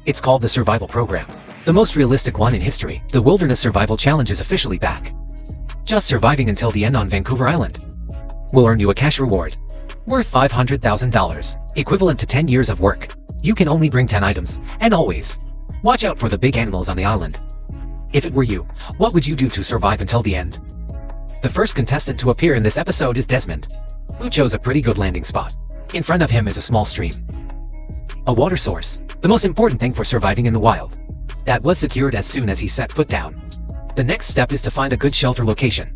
It's called the Survival Program. The most realistic one in history. The Wilderness Survival Challenge is officially back. Just surviving until the end on Vancouver Island will earn you a cash reward worth $500,000, equivalent to 10 years of work. You can only bring 10 items, and always watch out for the big animals on the island. If it were you, what would you do to survive until the end? The first contestant to appear in this episode is Desmond, who chose a pretty good landing spot. In front of him is a small stream, a water source, the most important thing for surviving in the wild, that was secured as soon as he set foot down. The next step is to find a good shelter location.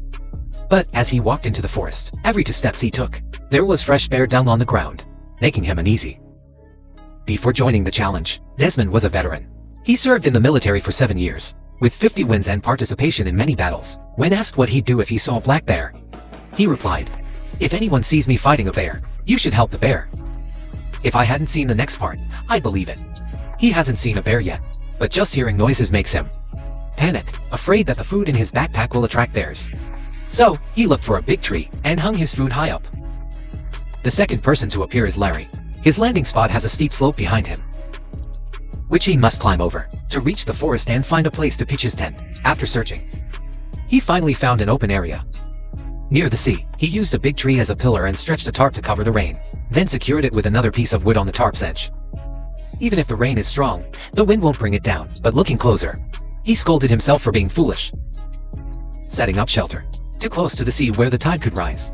But as he walked into the forest, every 2 steps he took, there was fresh bear dung on the ground, making him uneasy. Before joining the challenge, Desmond was a veteran. He served in the military for 7 years, with 50 wins and participation in many battles. When asked what he'd do if he saw a black bear, he replied, "If anyone sees me fighting a bear, you should help the bear." If I hadn't seen the next part, I'd believe it. He hasn't seen a bear yet, but just hearing noises makes him panic, afraid that the food in his backpack will attract bears. So, he looked for a big tree and hung his food high up. The second person to appear is Larry. His landing spot has a steep slope behind him, which he must climb over to reach the forest and find a place to pitch his tent. After searching, he finally found an open area near the sea. He used a big tree as a pillar and stretched a tarp to cover the rain, then secured it with another piece of wood on the tarp's edge. Even if the rain is strong, the wind won't bring it down. But looking closer, he scolded himself for being foolish, setting up shelter too close to the sea where the tide could rise.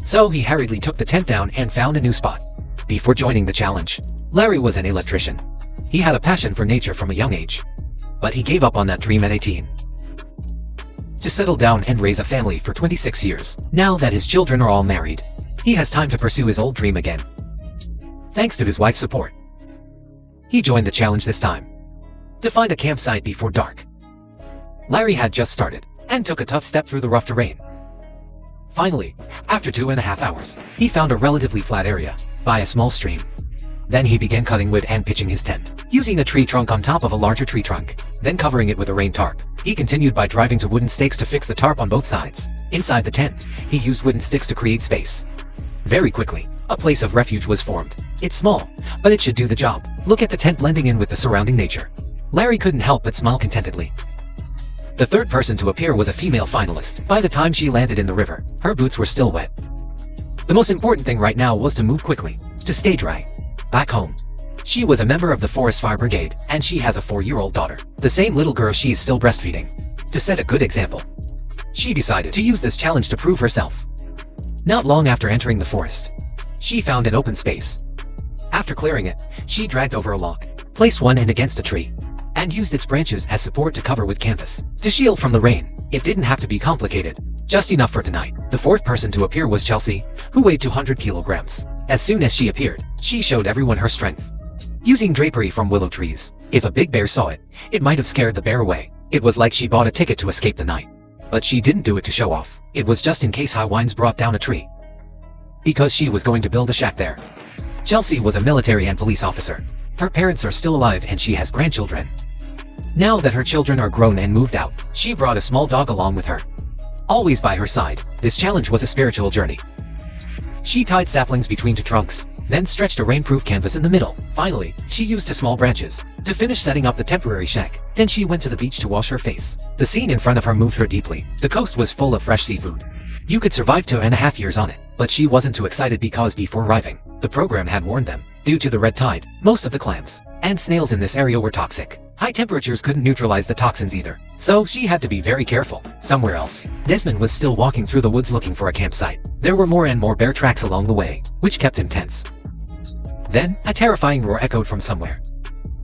So he hurriedly took the tent down and found a new spot. Before joining the challenge, Larry was an electrician. He had a passion for nature from a young age, but he gave up on that dream at 18 to settle down and raise a family for 26 years. Now that his children are all married, he has time to pursue his old dream again. Thanks to his wife's support, he joined the challenge this time to find a campsite before dark. Larry had just started and took a tough step through the rough terrain. Finally, after 2.5 hours, he found a relatively flat area by a small stream. Then he began cutting wood and pitching his tent, using a tree trunk on top of a larger tree trunk, then covering it with a rain tarp. He continued by driving to wooden stakes to fix the tarp on both sides. Inside the tent, he used wooden sticks to create space. Very quickly, a place of refuge was formed. It's small, but it should do the job. Look at the tent blending in with the surrounding nature. Larry couldn't help but smile contentedly. The third person to appear was a female finalist. By the time she landed in the river, her boots were still wet. The most important thing right now was to move quickly, to stay dry. Back home, she was a member of the Forest Fire Brigade, and she has a 4-year-old daughter, the same little girl she's still breastfeeding. To set a good example, she decided to use this challenge to prove herself. Not long after entering the forest, she found an open space. After clearing it, she dragged over a log, placed one end against a tree, and used its branches as support to cover with canvas to shield from the rain. It didn't have to be complicated, just enough for tonight. The fourth person to appear was Chelsea, who weighed 200 kilograms. As soon as she appeared, she showed everyone her strength, using drapery from willow trees. If a big bear saw it, it might have scared the bear away. It was like she bought a ticket to escape the night. But she didn't do it to show off. It was just in case high winds brought down a tree, because she was going to build a shack there. Chelsea was a military and police officer. Her parents are still alive and she has grandchildren. Now that her children are grown and moved out, she brought a small dog along with her, always by her side. This challenge was a spiritual journey. She tied saplings between 2 trunks, then stretched a rainproof canvas in the middle. Finally, she used 2 small branches to finish setting up the temporary shack. Then she went to the beach to wash her face. The scene in front of her moved her deeply. The coast was full of fresh seafood. You could survive 2.5 years on it. But she wasn't too excited because before arriving, the program had warned them. Due to the red tide, most of the clams and snails in this area were toxic. High temperatures couldn't neutralize the toxins either, so she had to be very careful. Somewhere else, Desmond was still walking through the woods looking for a campsite. There were more and more bear tracks along the way, which kept him tense. Then, a terrifying roar echoed from somewhere,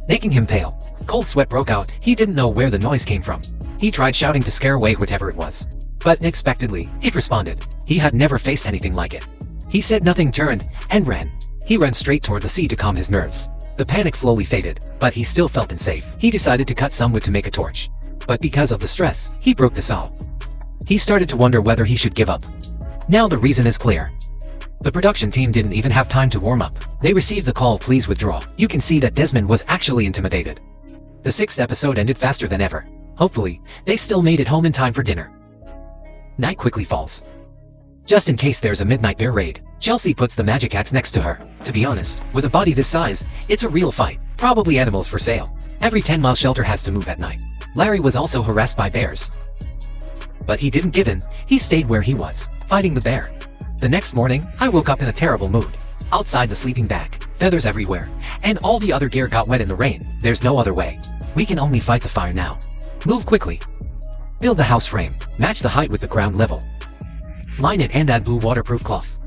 making him pale. Cold sweat broke out. He didn't know where the noise came from. He tried shouting to scare away whatever it was, but unexpectedly, it responded. He had never faced anything like it. He said nothing, turned, and ran. He ran straight toward the sea to calm his nerves. The panic slowly faded, but he still felt unsafe. He decided to cut some wood to make a torch, but because of the stress, he broke the saw. He started to wonder whether he should give up. Now the reason is clear. The production team didn't even have time to warm up. They received the call, "Please withdraw." You can see that Desmond was actually intimidated. The 6th episode ended faster than ever. Hopefully, they still made it home in time for dinner. Night quickly falls. just in case there's a midnight bear raid. Chelsea puts the magic axe next to her. To be honest, with a body this size, it's a real fight. Probably animals for sale. Every 10-mile shelter has to move at night. Larry was also harassed by bears. But he didn't give in. He stayed where he was, fighting the bear. The next morning, I woke up in a terrible mood. Outside the sleeping bag, feathers everywhere, and all the other gear got wet in the rain. There's no other way. We can only fight the fire now. Move quickly. Build the house frame. Match the height with the ground level. Line it and add blue waterproof cloth.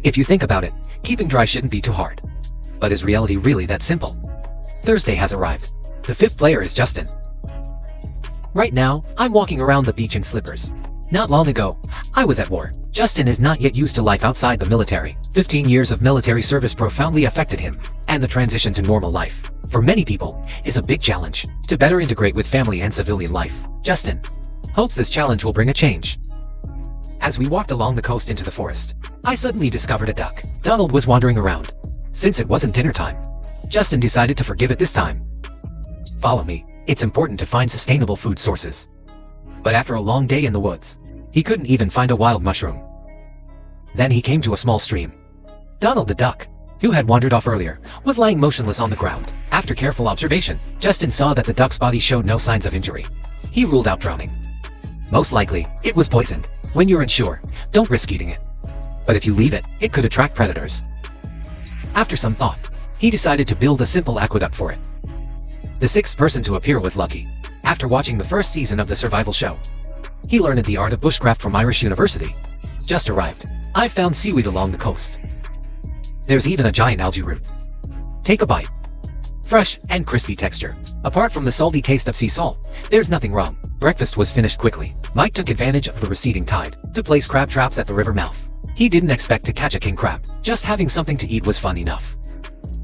If you think about it, keeping dry shouldn't be too hard. But is reality really that simple? Thursday has arrived. The 5th player is Justin. Right now, I'm walking around the beach in slippers. Not long ago, I was at war. Justin is not yet used to life outside the military. 15 years of military service profoundly affected him, and the transition to normal life, for many people, is a big challenge. To better integrate with family and civilian life, Justin hopes this challenge will bring a change. As we walked along the coast into the forest, I suddenly discovered a duck. Donald was wandering around. Since it wasn't dinner time, Justin decided to forgive it this time. Follow me. It's important to find sustainable food sources. But after a long day in the woods, he couldn't even find a wild mushroom. Then he came to a small stream. Donald the duck, who had wandered off earlier, was lying motionless on the ground. After careful observation, Justin saw that the duck's body showed no signs of injury. He ruled out drowning. Most likely, it was poisoned. When you're unsure, don't risk eating it. But if you leave it, it could attract predators. After some thought, he decided to build a simple aqueduct for it. The 6th person to appear was Lucky. After watching the first season of the survival show, he learned the art of bushcraft from Irish University. Just arrived. I found seaweed along the coast. There's even a giant algae root. Take a bite. Fresh and crispy texture. Apart from the salty taste of sea salt, there's nothing wrong. Breakfast was finished quickly. Mike took advantage of the receding tide to place crab traps at the river mouth. He didn't expect to catch a king crab. Just having something to eat was fun enough.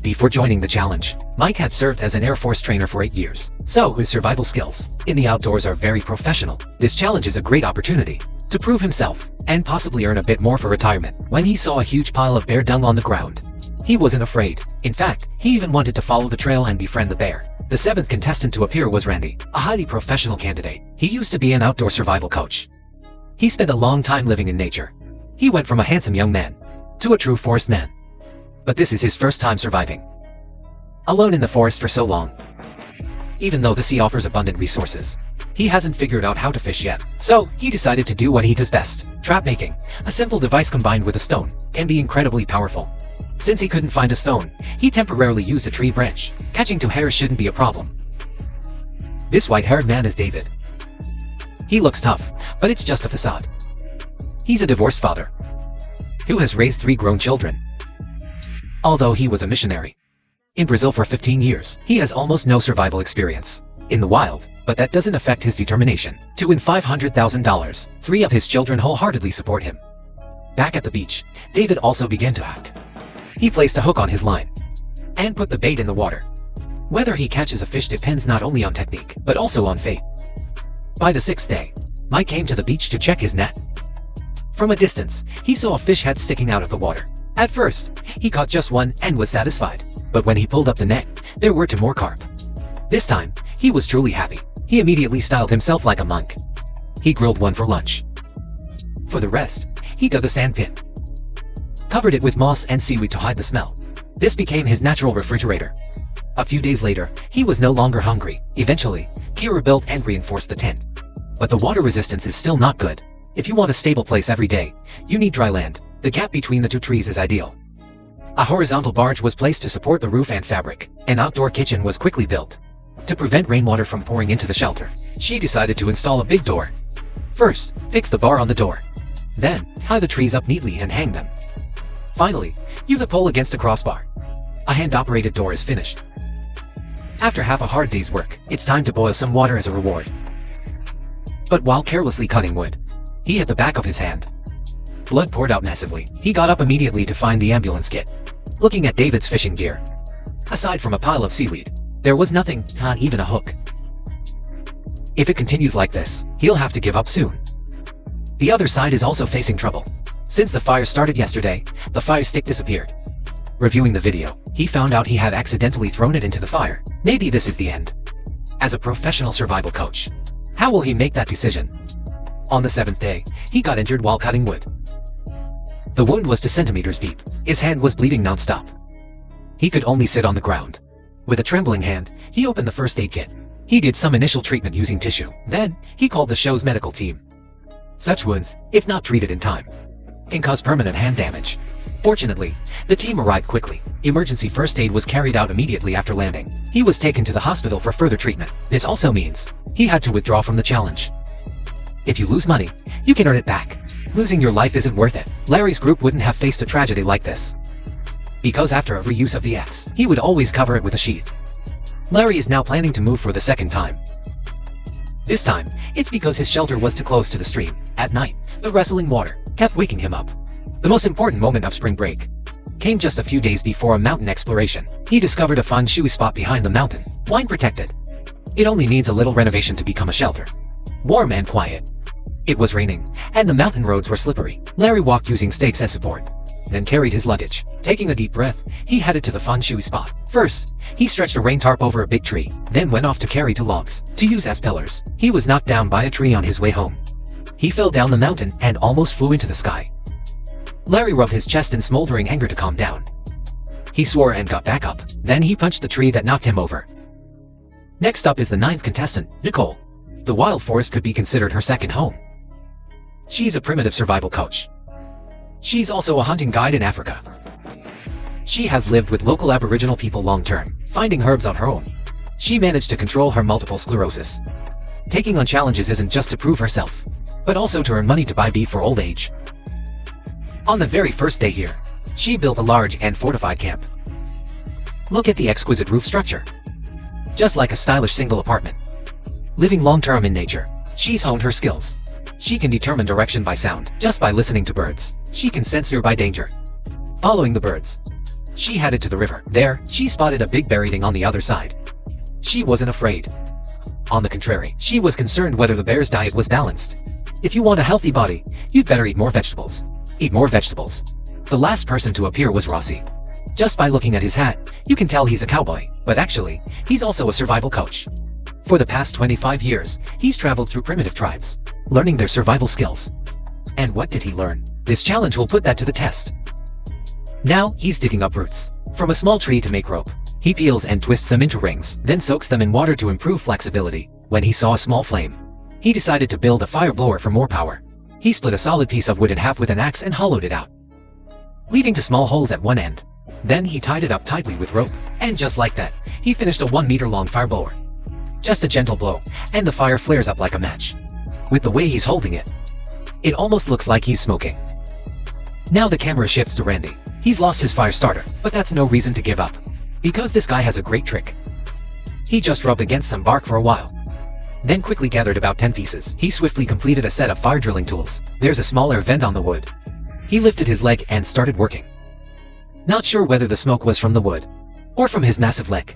Before joining the challenge, Mike had served as an Air Force trainer for 8 years, so his survival skills in the outdoors are very professional. This challenge is a great opportunity to prove himself and possibly earn a bit more for retirement. When he saw a huge pile of bear dung on the ground, he wasn't afraid. In fact, he even wanted to follow the trail and befriend the bear. The 7th contestant to appear was Randy, a highly professional candidate. He used to be an outdoor survival coach. He spent a long time living in nature. He went from a handsome young man to a true forest man. But this is his first time surviving alone in the forest for so long. Even though the sea offers abundant resources, he hasn't figured out how to fish yet. So, he decided to do what he does best, trap making. A simple device combined with a stone can be incredibly powerful. Since he couldn't find a stone, he temporarily used a tree branch. Catching 2 hares shouldn't be a problem. This white-haired man is David. He looks tough, but it's just a facade. He's a divorced father who has raised 3 grown children. Although he was a missionary in Brazil for 15 years, he has almost no survival experience in the wild, but that doesn't affect his determination to win $500,000. 3 of his children wholeheartedly support him. Back at the beach, David also began to act. He placed a hook on his line and put the bait in the water. Whether he catches a fish depends not only on technique, but also on fate. By the 6th day, Mike came to the beach to check his net. From a distance, he saw a fish head sticking out of the water. At first, he caught just one and was satisfied. But when he pulled up the net, there were 2 more carp. This time, he was truly happy. He immediately styled himself like a monk. He grilled one for lunch. For the rest, he dug a sand pit, covered it with moss and seaweed to hide the smell. This became his natural refrigerator. A few days later, he was no longer hungry. Eventually, Kira built and reinforced the tent. But the water resistance is still not good. If you want a stable place every day, you need dry land. The gap between the 2 trees is ideal. A horizontal barge was placed to support the roof and fabric. An outdoor kitchen was quickly built to prevent rainwater from pouring into the shelter. She decided to install a big door. First, fix the bar on the door. Then, tie the trees up neatly and hang them. Finally, use a pole against a crossbar. A hand-operated door is finished. After half a hard day's work, it's time to boil some water as a reward. But while carelessly cutting wood, he hit the back of his hand. Blood poured out massively. He got up immediately to find the ambulance kit. Looking at David's fishing gear, aside from a pile of seaweed, there was nothing, not even a hook. If it continues like this, he'll have to give up soon. The other side is also facing trouble. Since the fire started yesterday, the fire stick disappeared. Reviewing the video, he found out he had accidentally thrown it into the fire. Maybe this is the end. As a professional survival coach, how will he make that decision? On the 7th day, he got injured while cutting wood. The wound was 2 centimeters deep. His hand was bleeding non-stop. He could only sit on the ground. With a trembling hand, he opened the first aid kit. He did some initial treatment using tissue. Then, he called the show's medical team. Such wounds, if not treated in time, can cause permanent hand damage. Fortunately, the team arrived quickly. Emergency first aid was carried out immediately after landing. He was taken to the hospital for further treatment. This also means he had to withdraw from the challenge. If you lose money, you can earn it back. Losing your life isn't worth it. Larry's group wouldn't have faced a tragedy like this, because after every use of the axe, he would always cover it with a sheath. Larry is now planning to move for the second time. This time, it's because his shelter was too close to the stream. At night, the wrestling water kept waking him up. The most important moment of spring break came just a few days before a mountain exploration. He discovered a feng shui spot behind the mountain, wine protected. It only needs a little renovation to become a shelter. Warm and quiet. It was raining, and the mountain roads were slippery. Larry walked using stakes as support, then carried his luggage. Taking a deep breath, he headed to the feng shui spot. First, he stretched a rain tarp over a big tree, then went off to carry 2 logs to use as pillars. He was knocked down by a tree on his way home. He fell down the mountain and almost flew into the sky. Larry rubbed his chest in smoldering anger to calm down. He swore and got back up. Then he punched the tree that knocked him over. Next up is the 9th contestant, Nicole. The wild forest could be considered her second home. She's a primitive survival coach. She's also a hunting guide in Africa. She has lived with local Aboriginal people long-term, finding herbs on her own. She managed to control her multiple sclerosis. Taking on challenges isn't just to prove herself, but also to earn money to buy beef for old age. On the very first day here, she built a large and fortified camp. Look at the exquisite roof structure. Just like a stylish single apartment. Living long-term in nature, she's honed her skills. She can determine direction by sound, just by listening to birds. She can sense nearby danger. Following the birds, she headed to the river. There, she spotted a big bear eating on the other side. She wasn't afraid. On the contrary, she was concerned whether the bear's diet was balanced. If you want a healthy body, you'd better eat more vegetables. Eat more vegetables. The last person to appear was Rossi. Just by looking at his hat, you can tell he's a cowboy, but actually, he's also a survival coach. For the past 25 years, he's traveled through primitive tribes, learning their survival skills. And what did he learn? This challenge will put that to the test. Now, he's digging up roots from a small tree to make rope. He peels and twists them into rings, then soaks them in water to improve flexibility. When he saw a small flame, he decided to build a fire blower for more power. He split a solid piece of wood in half with an axe and hollowed it out, leaving 2 small holes at one end. Then he tied it up tightly with rope, and just like that, he finished a 1-meter-long fire blower. Just a gentle blow, and the fire flares up like a match. With the way he's holding it, it almost looks like he's smoking. Now the camera shifts to Randy. He's lost his fire starter, but that's no reason to give up, because this guy has a great trick. He just rubbed against some bark for a while, then quickly gathered about 10 pieces. He swiftly completed a set of fire drilling tools. There's a small air vent on the wood. He lifted his leg and started working. Not sure whether the smoke was from the wood, or from his massive leg.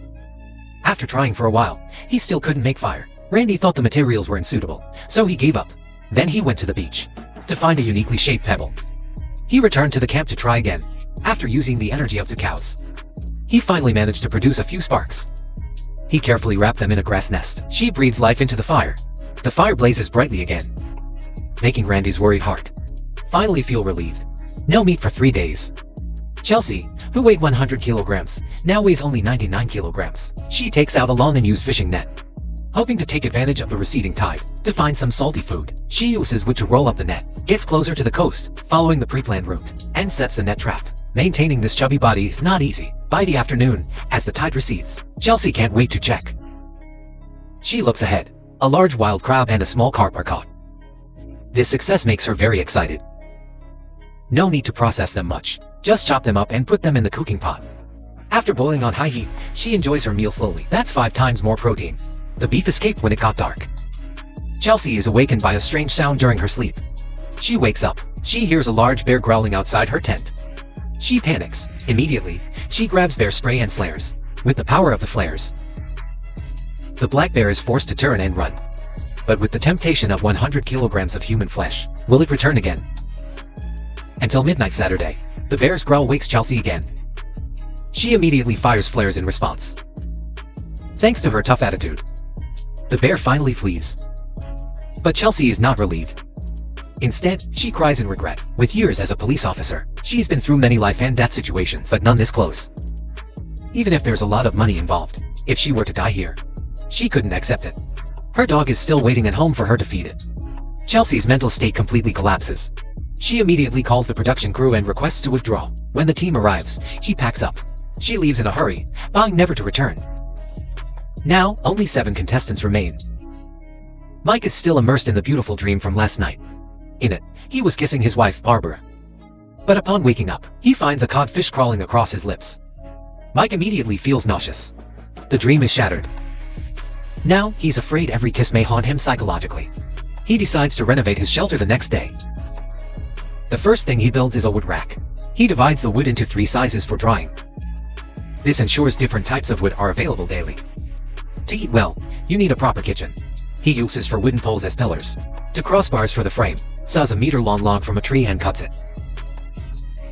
After trying for a while, he still couldn't make fire. Randy thought the materials were unsuitable, so he gave up. Then he went to the beach to find a uniquely shaped pebble. He returned to the camp to try again. After using the energy of 2 cows, he finally managed to produce a few sparks. He carefully wrapped them in a grass nest. She breathes life into the fire. The fire blazes brightly again, making Randy's worried heart finally feel relieved. No meat for 3 days. Chelsea, who weighed 100 kilograms, now weighs only 99 kilograms. She takes out a long and used fishing net, hoping to take advantage of the receding tide to find some salty food. She uses wood to roll up the net, gets closer to the coast, following the pre-planned route, and sets the net trap. Maintaining this chubby body is not easy. By the afternoon, as the tide recedes, Chelsea can't wait to check. She looks ahead. A large wild crab and a small carp are caught. This success makes her very excited. No need to process them much. Just chop them up and put them in the cooking pot. After boiling on high heat, she enjoys her meal slowly. That's 5 times more protein. The beef escaped when it got dark. Chelsea is awakened by a strange sound during her sleep. She wakes up. She hears a large bear growling outside her tent. She panics. Immediately, she grabs bear spray and flares. With the power of the flares, the black bear is forced to turn and run. But with the temptation of 100 kilograms of human flesh, will it return again? Until midnight Saturday, the bear's growl wakes Chelsea again. She immediately fires flares in response. Thanks to her tough attitude, the bear finally flees. But Chelsea is not relieved. Instead, she cries in regret. With years as a police officer, She's been through many life and death situations, but none this close. Even if there's a lot of money involved, if she were to die here, she couldn't accept it. Her dog is still waiting at home for her to feed it. Chelsea's mental state completely collapses. She immediately calls the production crew and requests to withdraw. When the team arrives, she packs up. She leaves in a hurry, vowing never to return. Now, only 7 contestants remain. Mike is still immersed in the beautiful dream from last night. In it, he was kissing his wife, Barbara. But upon waking up, he finds a codfish crawling across his lips. Mike immediately feels nauseous. The dream is shattered. Now, he's afraid every kiss may haunt him psychologically. He decides to renovate his shelter the next day. The first thing he builds is a wood rack. He divides the wood into 3 sizes for drying. This ensures different types of wood are available daily. To eat well, you need a proper kitchen. He uses for wooden poles as pillars, to crossbars for the frame, saws a meter-long log from a tree and cuts it.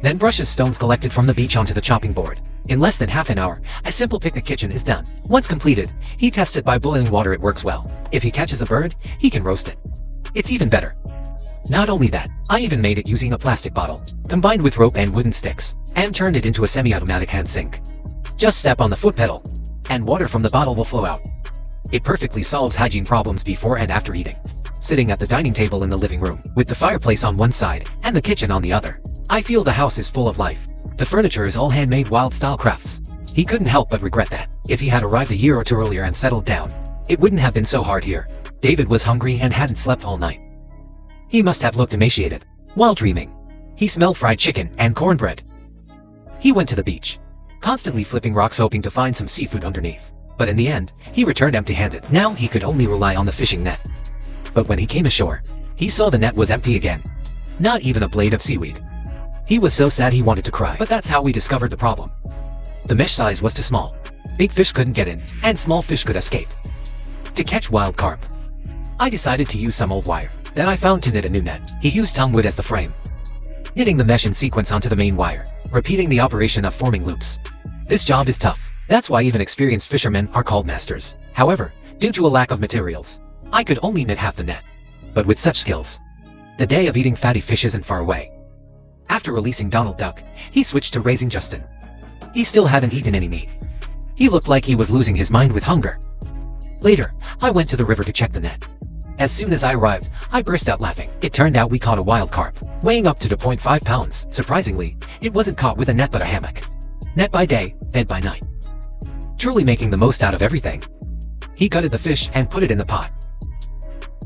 Then brushes stones collected from the beach onto the chopping board. In less than half an hour, a simple picnic kitchen is done. Once completed, he tests it by boiling water. It works well. If he catches a bird, he can roast it. It's even better. Not only that, I even made it using a plastic bottle, combined with rope and wooden sticks, and turned it into a semi-automatic hand sink. Just step on the foot pedal, and water from the bottle will flow out. It perfectly solves hygiene problems before and after eating. Sitting at the dining table in the living room, with the fireplace on one side, and the kitchen on the other, I feel the house is full of life. The furniture is all handmade wild-style crafts. He couldn't help but regret that. If he had arrived a year or 2 earlier and settled down, it wouldn't have been so hard here. David was hungry and hadn't slept all night. He must have looked emaciated. While dreaming, he smelled fried chicken and cornbread. He went to the beach, constantly flipping rocks hoping to find some seafood underneath. But in the end, he returned empty-handed. Now he could only rely on the fishing net. But when he came ashore, he saw the net was empty again. Not even a blade of seaweed. He was so sad he wanted to cry. But that's how we discovered the problem. The mesh size was too small. Big fish couldn't get in, and small fish could escape. To catch wild carp, I decided to use some old wire. Then I found to knit a new net. He used tonguewood as the frame, knitting the mesh in sequence onto the main wire, repeating the operation of forming loops. This job is tough. That's why even experienced fishermen are called masters. However, due to a lack of materials, I could only knit half the net. But with such skills, the day of eating fatty fish isn't far away. After releasing Donald Duck, he switched to raising Justin. He still hadn't eaten any meat. He looked like he was losing his mind with hunger. Later, I went to the river to check the net. As soon as I arrived, I burst out laughing. It turned out we caught a wild carp, weighing up to 2.5 pounds. Surprisingly, it wasn't caught with a net but a hammock. Net by day, bed by night. Truly making the most out of everything. He gutted the fish and put it in the pot.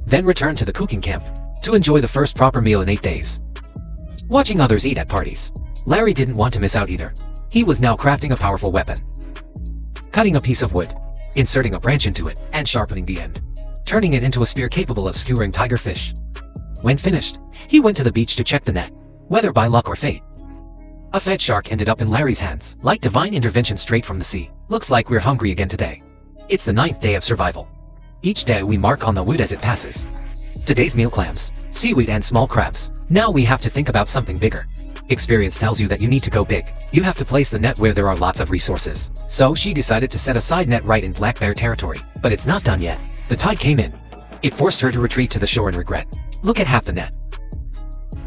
Then returned to the cooking camp to enjoy the first proper meal in 8 days. Watching others eat at parties, Larry didn't want to miss out either. He was now crafting a powerful weapon. Cutting a piece of wood, inserting a branch into it, and sharpening the end, turning it into a spear capable of skewering tiger fish. When finished, he went to the beach to check the net, whether by luck or fate. A fed shark ended up in Larry's hands, like divine intervention straight from the sea. Looks like we're hungry again today. It's the 9th day of survival. Each day we mark on the wood as it passes. Today's meal: clams, seaweed and small crabs. Now we have to think about something bigger. Experience tells you that you need to go big. You have to place the net where there are lots of resources. So she decided to set a side net right in black bear territory. But it's not done yet. The tide came in. It forced her to retreat to the shore in regret. Look at half the net.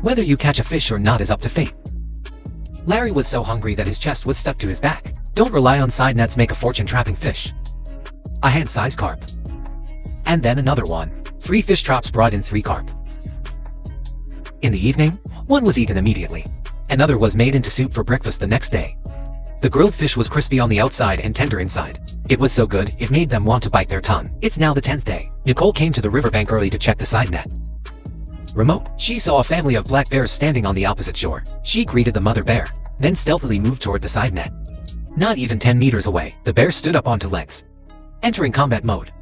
Whether you catch a fish or not is up to fate. Larry was so hungry that his chest was stuck to his back. Don't rely on side nets, make a fortune trapping fish. A hand-sized carp. And then another one. 3 fish traps brought in 3 carp. In the evening, one was eaten immediately. Another was made into soup for breakfast the next day. The grilled fish was crispy on the outside and tender inside. It was so good, it made them want to bite their tongue. It's now the 10th day. Nicole came to the riverbank early to check the side net. Remote, she saw a family of black bears standing on the opposite shore. She greeted the mother bear, then stealthily moved toward the side net. Not even 10 meters away, the bear stood up onto legs, entering combat mode.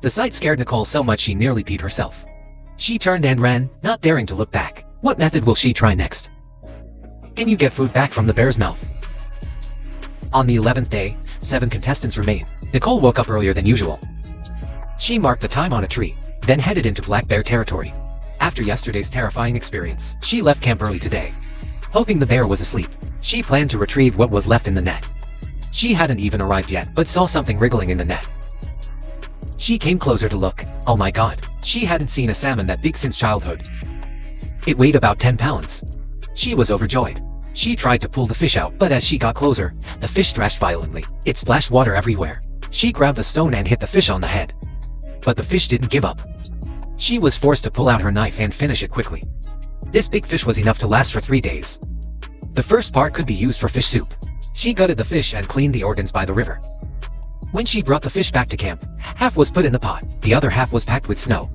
The sight scared Nicole so much she nearly peed herself. She turned and ran, not daring to look back. What method will she try next? Can you get food back from the bear's mouth? On the 11th day, 7 contestants remain. Nicole woke up earlier than usual. She marked the time on a tree, then headed into black bear territory. After yesterday's terrifying experience, she left camp early today. Hoping the bear was asleep, she planned to retrieve what was left in the net. She hadn't even arrived yet, but saw something wriggling in the net. She came closer to look. Oh my god, she hadn't seen a salmon that big since childhood. It weighed about 10 pounds. She was overjoyed. She tried to pull the fish out, but as she got closer, the fish thrashed violently. It splashed water everywhere. She grabbed a stone and hit the fish on the head. But the fish didn't give up. She was forced to pull out her knife and finish it quickly. This big fish was enough to last for 3 days. The first part could be used for fish soup. She gutted the fish and cleaned the organs by the river. When she brought the fish back to camp, half was put in the pot, the other half was packed with snow.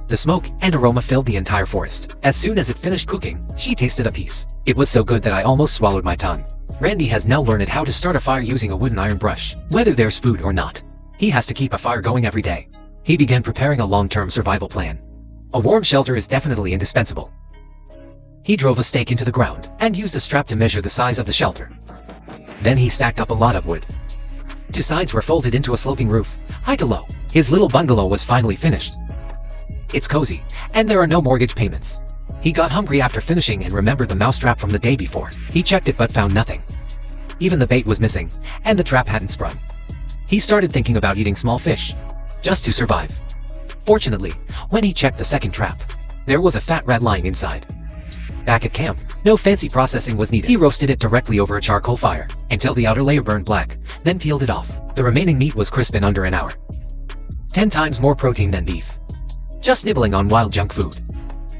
The smoke and aroma filled the entire forest. As soon as it finished cooking, she tasted a piece. It was so good that I almost swallowed my tongue. Randy has now learned how to start a fire using a wooden iron brush, whether there's food or not. He has to keep a fire going every day. He began preparing a long-term survival plan. A warm shelter is definitely indispensable. He drove a stake into the ground and used a strap to measure the size of the shelter. Then he stacked up a lot of wood. 2 sides were folded into a sloping roof, high to low. His little bungalow was finally finished. It's cozy, and there are no mortgage payments. He got hungry after finishing and remembered the mousetrap from the day before. He checked it but found nothing. Even the bait was missing, and the trap hadn't sprung. He started thinking about eating small fish, just to survive. Fortunately, when he checked the second trap, there was a fat rat lying inside. Back at camp, no fancy processing was needed. He roasted it directly over a charcoal fire, until the outer layer burned black, then peeled it off. The remaining meat was crisp in under an hour. 10 times more protein than beef. Just nibbling on wild junk food.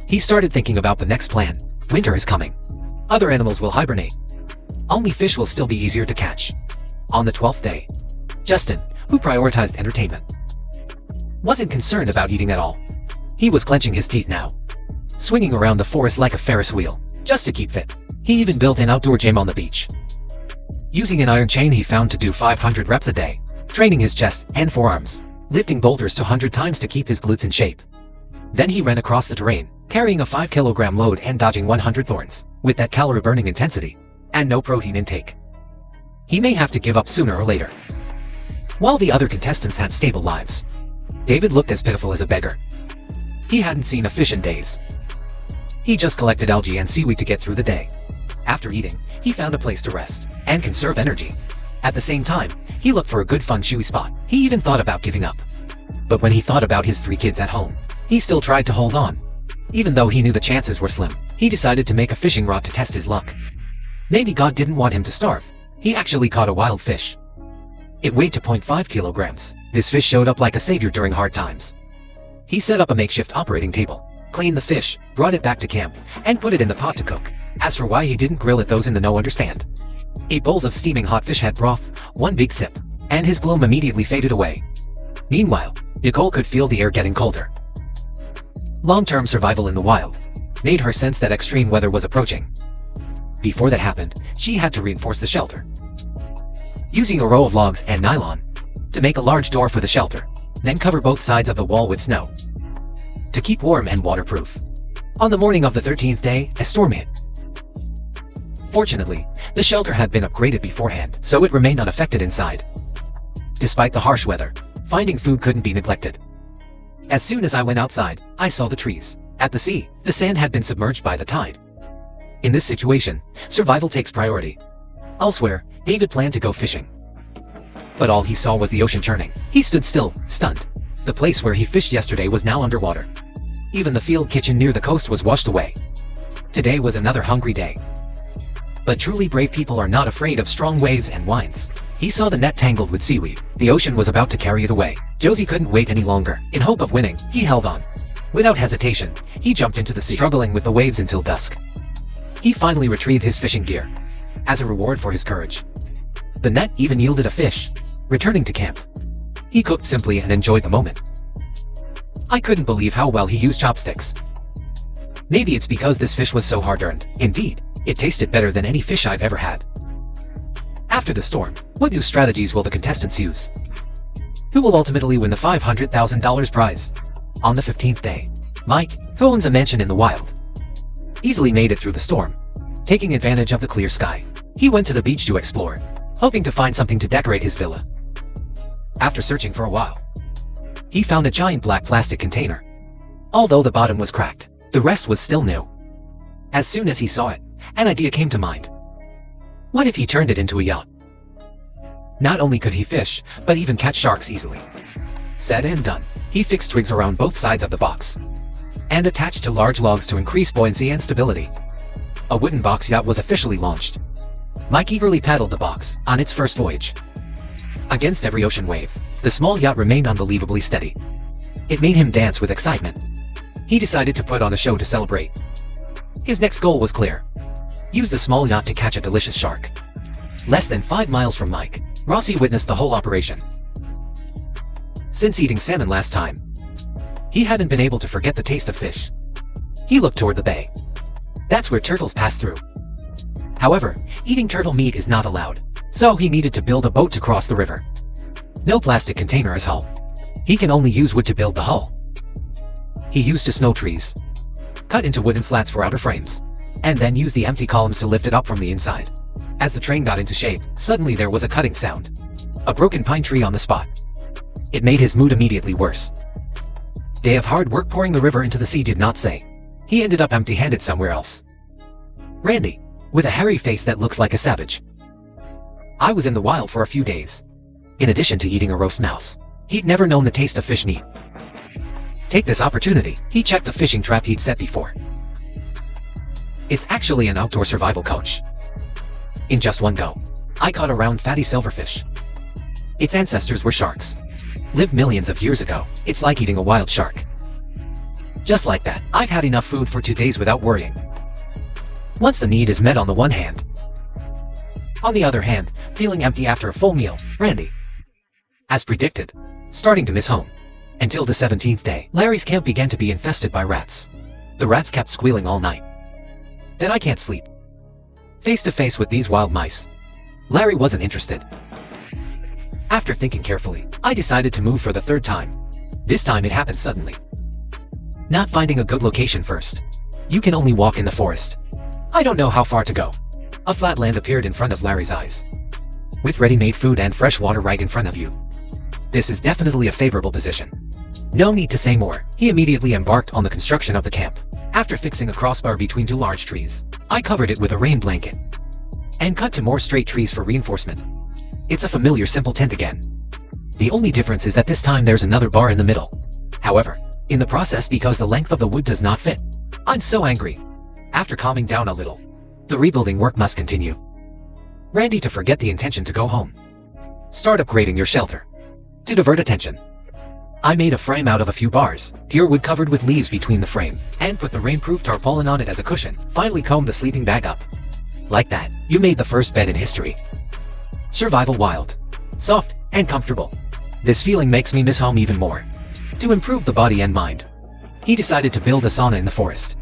He started thinking about the next plan. Winter is coming. Other animals will hibernate. Only fish will still be easier to catch. On the 12th day, Justin, who prioritized entertainment, wasn't concerned about eating at all. He was clenching his teeth now, swinging around the forest like a Ferris wheel, just to keep fit. He even built an outdoor gym on the beach. Using an iron chain he found to do 500 reps a day, training his chest and forearms, lifting boulders 200 times to keep his glutes in shape. Then he ran across the terrain, carrying a 5-kilogram load and dodging 100 thorns, with that calorie-burning intensity, and no protein intake. He may have to give up sooner or later. While the other contestants had stable lives, David looked as pitiful as a beggar. He hadn't seen a fish in days. He just collected algae and seaweed to get through the day. After eating, he found a place to rest and conserve energy. At the same time, he looked for a good feng shui spot. He even thought about giving up. But when he thought about his 3 kids at home, he still tried to hold on. Even though he knew the chances were slim, he decided to make a fishing rod to test his luck. Maybe God didn't want him to starve. He actually caught a wild fish. It weighed 2.5 kilograms. This fish showed up like a savior during hard times. He set up a makeshift operating table, cleaned the fish, brought it back to camp, and put it in the pot to cook. As for why he didn't grill it, those in the know understand. 8 bowls of steaming hot fish head broth, 1 big sip, and his gloom immediately faded away. Meanwhile, Nicole could feel the air getting colder. Long-term survival in the wild made her sense that extreme weather was approaching. Before that happened, she had to reinforce the shelter, using a row of logs and nylon to make a large door for the shelter, then cover both sides of the wall with snow to keep warm and waterproof. On the morning of the 13th day, a storm hit. Fortunately, the shelter had been upgraded beforehand, so it remained unaffected inside. Despite the harsh weather, finding food couldn't be neglected. As soon as I went outside, I saw the trees. At the sea, the sand had been submerged by the tide. In this situation, survival takes priority. Elsewhere, David planned to go fishing. But all he saw was the ocean churning. He stood still, stunned. The place where he fished yesterday was now underwater. Even the field kitchen near the coast was washed away. Today was another hungry day. But truly brave people are not afraid of strong waves and winds. He saw the net tangled with seaweed. The ocean was about to carry it away. Josie couldn't wait any longer. In hope of winning, he held on. Without hesitation, he jumped into the sea, struggling with the waves until dusk. He finally retrieved his fishing gear. As a reward for his courage, the net even yielded a fish. Returning to camp, he cooked simply and enjoyed the moment. I couldn't believe how well he used chopsticks. Maybe it's because this fish was so hard-earned. Indeed, it tasted better than any fish I've ever had. After the storm, what new strategies will the contestants use? Who will ultimately win the $500,000 prize? On the 15th day, Mike, who owns a mansion in the wild, easily made it through the storm. Taking advantage of the clear sky, he went to the beach to explore, hoping to find something to decorate his villa. After searching for a while, he found a giant black plastic container. Although the bottom was cracked, the rest was still new. As soon as he saw it, an idea came to mind. What if he turned it into a yacht? Not only could he fish, but even catch sharks easily. Said and done. He fixed twigs around both sides of the box and attached to large logs to increase buoyancy and stability. a wooden box yacht was officially launched. Mike eagerly paddled the box on its first voyage. Against every ocean wave, the small yacht remained unbelievably steady. It made him dance with excitement. He decided to put on a show to celebrate. His next goal was clear. Use the small yacht to catch a delicious shark. Less than 5 miles from Mike, Rossi witnessed the whole operation. Since eating salmon last time, he hadn't been able to forget the taste of fish. He looked toward the bay. That's where turtles pass through. However, eating turtle meat is not allowed, so he needed to build a boat to cross the river. No plastic container as hull. He can only use wood to build the hull. He used two snow trees, cut into wooden slats for outer frames, and then used the empty columns to lift it up from the inside. As the train got into shape, suddenly there was a cutting sound. A broken pine tree on the spot. It made his mood immediately worse. Day of hard work pouring the river into the sea did not say. He ended up empty-handed somewhere else. Randy, with a hairy face that looks like a savage. I was in the wild for a few days. In addition to eating a roast mouse, he'd never known the taste of fish meat. Take this opportunity, he checked the fishing trap he'd set before. It's actually an outdoor survival coach. In just one go, I caught a round fatty silverfish. Its ancestors were sharks. Lived millions of years ago. It's like eating a wild shark. Just like that, I've had enough food for 2 days without worrying. Once the need is met on the one hand. On the other hand, feeling empty after a full meal, Randy, as predicted, starting to miss home. Until the 17th day, Larry's camp began to be infested by rats. The rats kept squealing all night. Then I can't sleep. Face to face with these wild mice, Larry wasn't interested. After thinking carefully, I decided to move for the 3rd time. This time it happened suddenly. Not finding a good location first. You can only walk in the forest. I don't know how far to go. A flat land appeared in front of Larry's eyes, with ready-made food and fresh water right in front of you. This is definitely a favorable position. No need to say more. He immediately embarked on the construction of the camp. After fixing a crossbar between 2 large trees, I covered it with a rain blanket and cut to more straight trees for reinforcement. It's a familiar simple tent again. The only difference is that this time there's another bar in the middle. However, in the process, because the length of the wood does not fit. I'm so angry. After calming down a little, the rebuilding work must continue. Randy to forget the intention to go home. Start upgrading your shelter. To divert attention, I made a frame out of a few bars, deer wood covered with leaves between the frame, and put the rainproof tarpaulin on it as a cushion. Finally combed the sleeping bag up. Like that, you made the first bed in history. Survival wild, soft, and comfortable. This feeling makes me miss home even more. To improve the body and mind, he decided to build a sauna in the forest.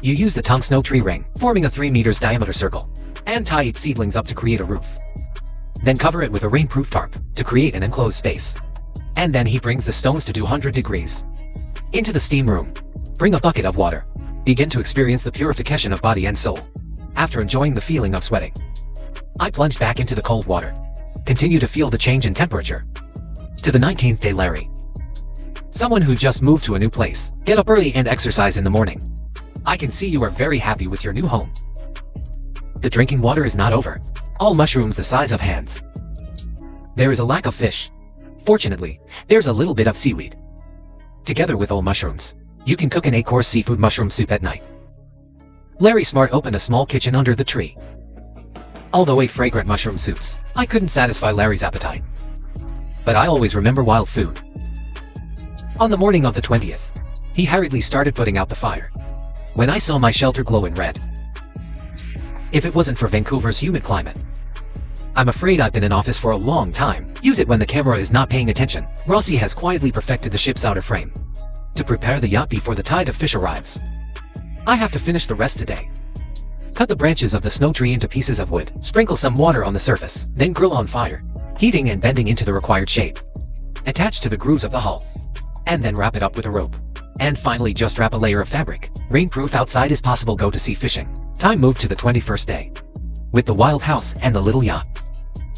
You use the tongue snow tree ring, forming a 3 meters diameter circle, and tie its seedlings up to create a roof. Then cover it with a rainproof tarp to create an enclosed space. And then he brings the stones to 200 degrees. Into the steam room. Bring a bucket of water. Begin to experience the purification of body and soul. After enjoying the feeling of sweating, I plunged back into the cold water. Continue to feel the change in temperature. To the 19th day, Larry. Someone who just moved to a new place. Get up early and exercise in the morning. I can see you are very happy with your new home. The drinking water is not over. All mushrooms the size of hands. There is a lack of fish. Fortunately, there's a little bit of seaweed. Together with all mushrooms, you can cook an 8-course seafood mushroom soup at night. Larry Smart opened a small kitchen under the tree. Although 8 fragrant mushroom soups, I couldn't satisfy Larry's appetite. But I always remember wild food. On the morning of the 20th, he hurriedly started putting out the fire. When I saw my shelter glow in red. If it wasn't for Vancouver's humid climate, I'm afraid I've been in office for a long time. Use it when the camera is not paying attention. Rossi has quietly perfected the ship's outer frame to prepare the yacht before the tide of fish arrives. I have to finish the rest today. Cut the branches of the snow tree into pieces of wood, sprinkle some water on the surface, then grill on fire, heating and bending into the required shape. Attach to the grooves of the hull, and then wrap it up with a rope. And finally just wrap a layer of fabric. Rainproof outside is possible. Go to sea fishing. Time moved to the 21st day. With the wild house and the little yacht,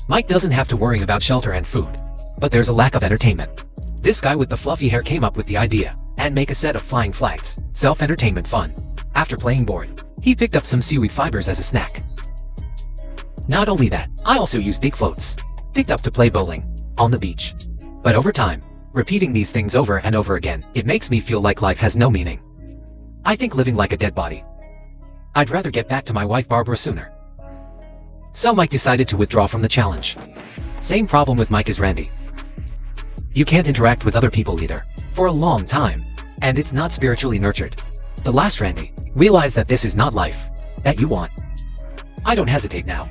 Mike doesn't have to worry about shelter and food. But there's a lack of entertainment. This guy with the fluffy hair came up with the idea, and make a set of flying flags. Self-entertainment fun. After playing bored, he picked up some seaweed fibers as a snack. Not only that, I also used big floats, picked up to play bowling, on the beach. But over time, repeating these things over and over again, it makes me feel like life has no meaning. I think living like a dead body. I'd rather get back to my wife Barbara sooner. So Mike decided to withdraw from the challenge. Same problem with Mike as Randy. You can't interact with other people either, for a long time, and it's not spiritually nurtured. The last Randy realized that this is not life that you want. I don't hesitate now.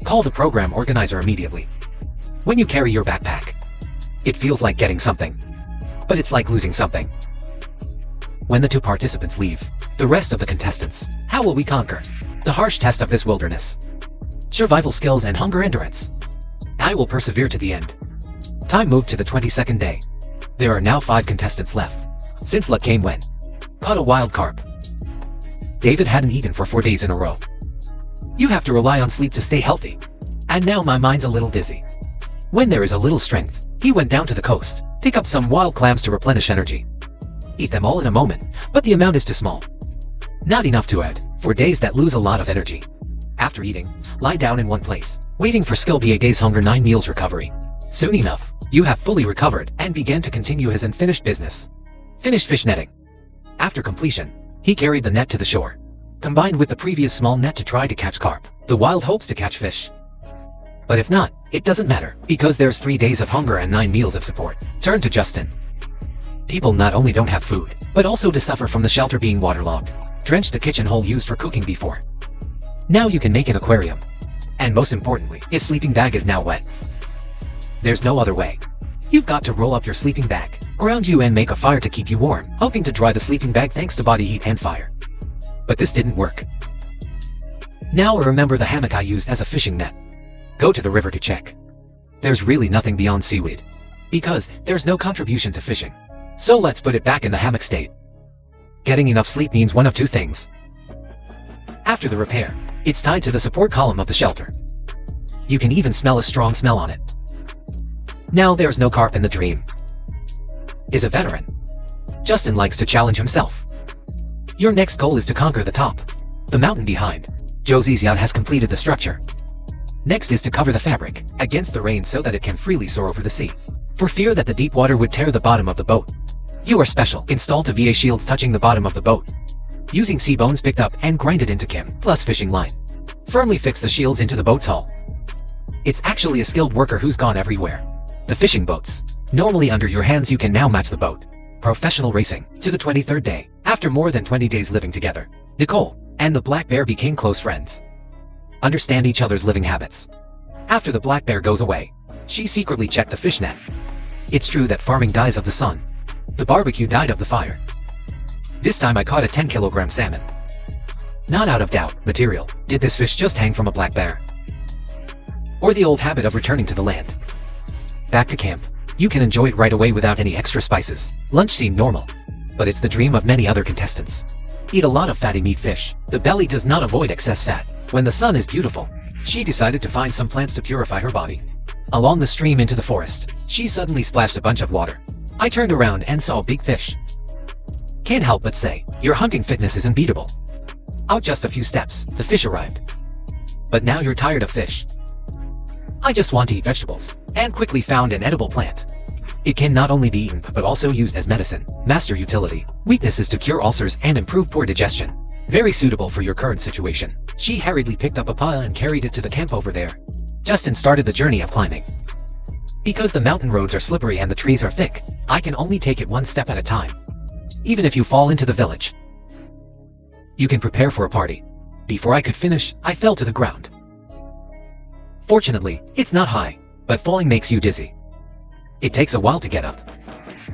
Call the program organizer immediately. When you carry your backpack, it feels like getting something, but it's like losing something. When the 2 participants leave, the rest of the contestants, how will we conquer the harsh test of this wilderness? Survival skills and hunger endurance. I will persevere to the end. Time moved to the 22nd day. There are now 5 contestants left. Since luck came when caught a wild carp. David hadn't eaten for 4 days in a row. You have to rely on sleep to stay healthy. And now my mind's a little dizzy. When there is a little strength, he went down to the coast, pick up some wild clams to replenish energy. Eat them all in a moment, but the amount is too small. Not enough to add for days that lose a lot of energy. After eating, lie down in one place, waiting for skill be a day's hunger 9 meals recovery. Soon enough, you have fully recovered and began to continue his unfinished business. Finished fish netting. After completion, he carried the net to the shore, combined with the previous small net to try to catch carp. The wild hopes to catch fish. But if not, it doesn't matter, because there's 3 days of hunger and 9 meals of support. Turn to Justin. People not only don't have food, but also to suffer from the shelter being waterlogged. Drenched the kitchen hole used for cooking before. Now you can make an aquarium. And most importantly, his sleeping bag is now wet. There's no other way. You've got to roll up your sleeping bag, ground you and make a fire to keep you warm, hoping to dry the sleeping bag thanks to body heat and fire. But this didn't work. Now remember the hammock I used as a fishing net. Go to the river to check. There's really nothing beyond seaweed, because there's no contribution to fishing. So let's put it back in the hammock state. Getting enough sleep means one of 2 things. After the repair, it's tied to the support column of the shelter. You can even smell a strong smell on it. Now there's no carp in the dream. Is a veteran. Justin likes to challenge himself. Your next goal is to conquer the top. The mountain behind. Josie's yacht has completed the structure. Next is to cover the fabric against the rain so that it can freely soar over the sea, for fear that the deep water would tear the bottom of the boat. You are special. Install VA shields touching the bottom of the boat. Using sea bones picked up and grinded into Kim, plus fishing line. Firmly fix the shields into the boat's hull. It's actually a skilled worker who's gone everywhere. The fishing boats. Normally under your hands you can now match the boat. Professional racing. To the 23rd day, after more than 20 days living together, Nicole and the black bear became close friends. Understand each other's living habits. After the black bear goes away, she secretly checked the fish net. It's true that farming dies of the sun. The barbecue died of the fire. This time I caught a 10-kilogram salmon. Not out of doubt, material, did this fish just hang from a black bear? Or the old habit of returning to the land? Back to camp. You can enjoy it right away without any extra spices. Lunch seemed normal, but it's the dream of many other contestants. Eat a lot of fatty meat fish. The belly does not avoid excess fat. When the sun is beautiful, she decided to find some plants to purify her body. Along the stream into the forest, she suddenly splashed a bunch of water. I turned around and saw a big fish. Can't help but say, your hunting fitness is unbeatable. Out just a few steps, the fish arrived. But now you're tired of fish. I just want to eat vegetables, and quickly found an edible plant. It can not only be eaten, but also used as medicine. Master utility. Weakness is to cure ulcers and improve poor digestion. Very suitable for your current situation. She hurriedly picked up a pile and carried it to the camp over there. Justin started the journey of climbing. Because the mountain roads are slippery and the trees are thick, I can only take it one step at a time. Even if you fall into the village, you can prepare for a party. Before I could finish, I fell to the ground. Fortunately, it's not high, but falling makes you dizzy. It takes a while to get up.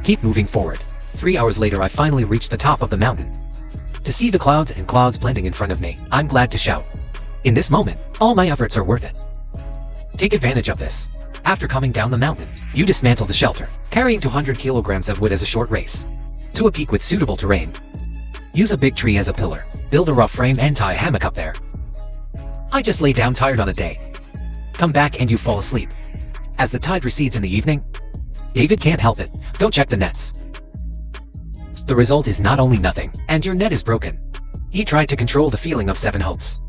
Keep moving forward. 3 hours later I finally reached the top of the mountain. To see the clouds and clouds blending in front of me, I'm glad to shout. In this moment, all my efforts are worth it. Take advantage of this. After coming down the mountain, you dismantle the shelter, carrying 200 kilograms of wood as a short race to a peak with suitable terrain. Use a big tree as a pillar, build a rough frame and tie a hammock up there. I just lay down tired on a day. Come back and you fall asleep. As the tide recedes in the evening, David can't help it, go check the nets. The result is not only nothing, and your net is broken. He tried to control the feeling of 7 hopes.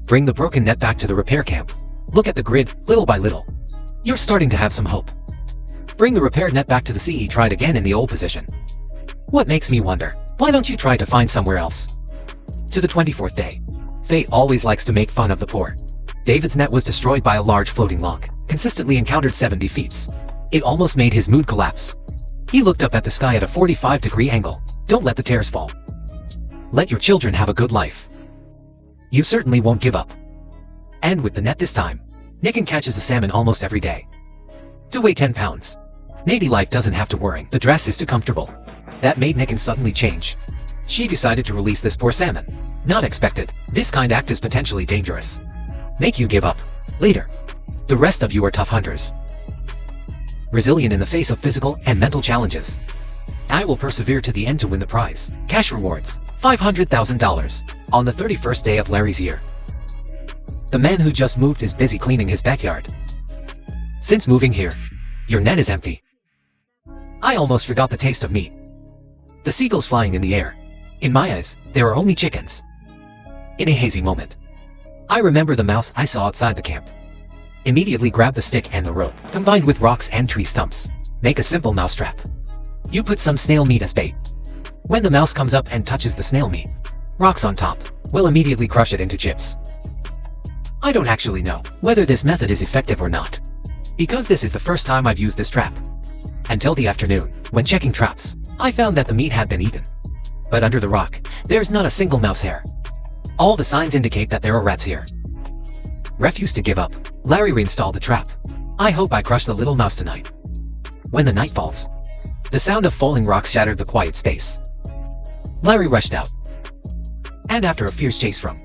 Bring the broken net back to the repair camp. Look at the grid, little by little. You're starting to have some hope. Bring the repaired net back to the sea. He tried again in the old position. What makes me wonder, why don't you try to find somewhere else? To the 24th day. Fate always likes to make fun of the poor. David's net was destroyed by a large floating log, consistently encountered 7 defeats. It almost made his mood collapse. He looked up at the sky at a 45-degree angle. Don't let the tears fall. Let your children have a good life. You certainly won't give up. And with the net this time, Nikken catches a salmon almost every day. To weigh 10 pounds. Maybe life doesn't have to worry. The dress is too comfortable. That made Nikken suddenly change. She decided to release this poor salmon. Not expected. This kind act is potentially dangerous. Make you give up. Later. The rest of you are tough hunters. Resilient in the face of physical and mental challenges. I will persevere to the end to win the prize. Cash rewards. $500,000. On the 31st day of Larry's year. The man who just moved is busy cleaning his backyard. Since moving here, your net is empty. I almost forgot the taste of meat. The seagulls flying in the air. In my eyes, there are only chickens. In a hazy moment, I remember the mouse I saw outside the camp. Immediately grab the stick and the rope, combined with rocks and tree stumps. Make a simple mouse trap. You put some snail meat as bait. When the mouse comes up and touches the snail meat, rocks on top will immediately crush it into chips. I don't actually know whether this method is effective or not, because this is the first time I've used this trap. Until the afternoon, when checking traps, I found that the meat had been eaten. But under the rock, there's not a single mouse hair. All the signs indicate that there are rats here. Refused to give up, Larry reinstalled the trap. I hope I crush the little mouse tonight. When the night falls, the sound of falling rocks shattered the quiet space. Larry rushed out. And after a fierce chase from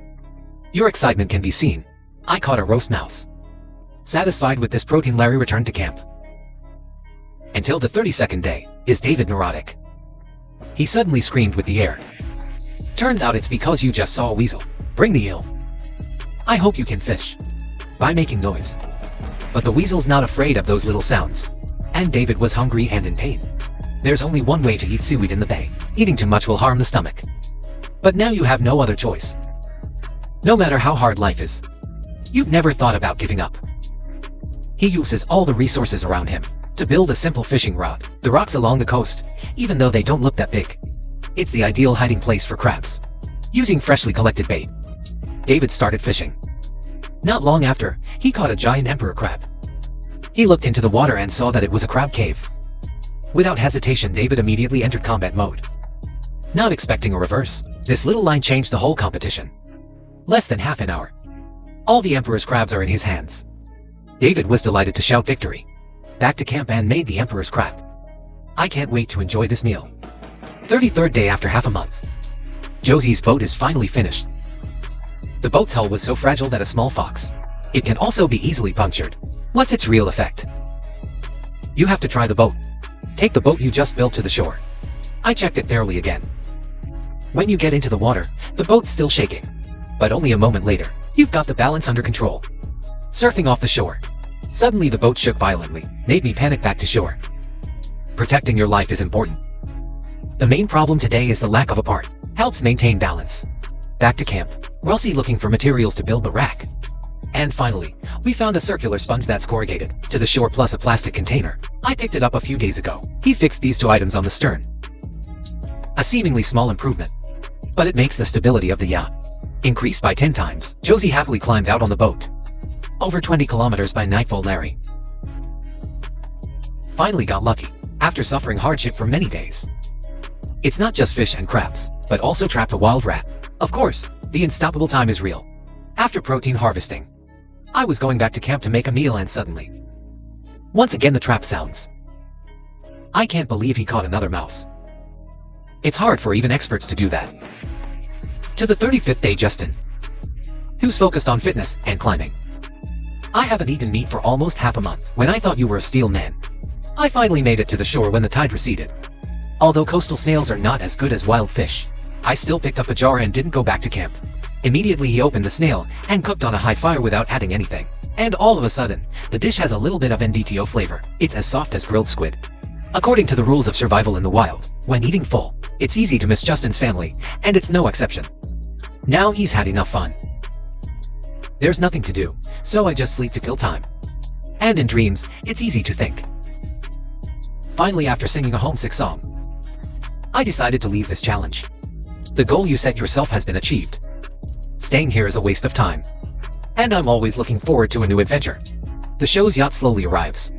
your excitement can be seen, I caught a roast mouse. Satisfied with this protein, Larry returned to camp. Until the 32nd day, is David neurotic? He suddenly screamed with the air. Turns out it's because you just saw a weasel. Bring the eel. I hope you can fish by making noise. But the weasel's not afraid of those little sounds. And David was hungry and in pain. There's only one way to eat seaweed in the bay. Eating too much will harm the stomach. But now you have no other choice. No matter how hard life is, you've never thought about giving up. He uses all the resources around him to build a simple fishing rod. The rocks along the coast, even though they don't look that big, it's the ideal hiding place for crabs. Using freshly collected bait, David started fishing. Not long after, he caught a giant emperor crab. He looked into the water and saw that it was a crab cave. Without hesitation, David immediately entered combat mode. Not expecting a reverse, this little line changed the whole competition. Less than half an hour, all the emperor's crabs are in his hands. David was delighted to shout victory. Back to camp and made the emperor's crab. I can't wait to enjoy this meal. 33rd day after half a month. Josie's boat is finally finished. The boat's hull was so fragile that a small fox. It can also be easily punctured. What's its real effect? You have to try the boat. Take the boat you just built to the shore. I checked it thoroughly again. When you get into the water, the boat's still shaking. But only a moment later, you've got the balance under control. Surfing off the shore. Suddenly the boat shook violently, made me panic back to shore. Protecting your life is important. The main problem today is the lack of a part. Helps maintain balance. Back to camp, Rossi looking for materials to build the rack. And finally, we found a circular sponge that's corrugated to the shore plus a plastic container. I picked it up a few days ago. He fixed these 2 items on the stern. A seemingly small improvement, but it makes the stability of the yacht increase by 10 times. Josie happily climbed out on the boat. Over 20 kilometers by nightfall, Larry finally got lucky, after suffering hardship for many days. It's not just fish and crabs, but also trapped a wild rat. Of course, the unstoppable time is real. After protein harvesting, I was going back to camp to make a meal and suddenly, once again the trap sounds. I can't believe he caught another mouse. It's hard for even experts to do that. To the 35th day, Justin, who's focused on fitness and climbing. I haven't eaten meat for almost half a month. When I thought you were a steel man, I finally made it to the shore when the tide receded. Although coastal snails are not as good as wild fish, I still picked up a jar and didn't go back to camp. Immediately he opened the snail and cooked on a high fire without adding anything. And all of a sudden, the dish has a little bit of NDTO flavor. It's as soft as grilled squid. According to the rules of survival in the wild, when eating full, it's easy to miss Justin's family, and it's no exception. Now he's had enough fun. There's nothing to do, so I just sleep to kill time. And in dreams, it's easy to think. Finally, after singing a homesick song, I decided to leave this challenge. The goal you set yourself has been achieved. Staying here is a waste of time. And I'm always looking forward to a new adventure. The show's yacht slowly arrives.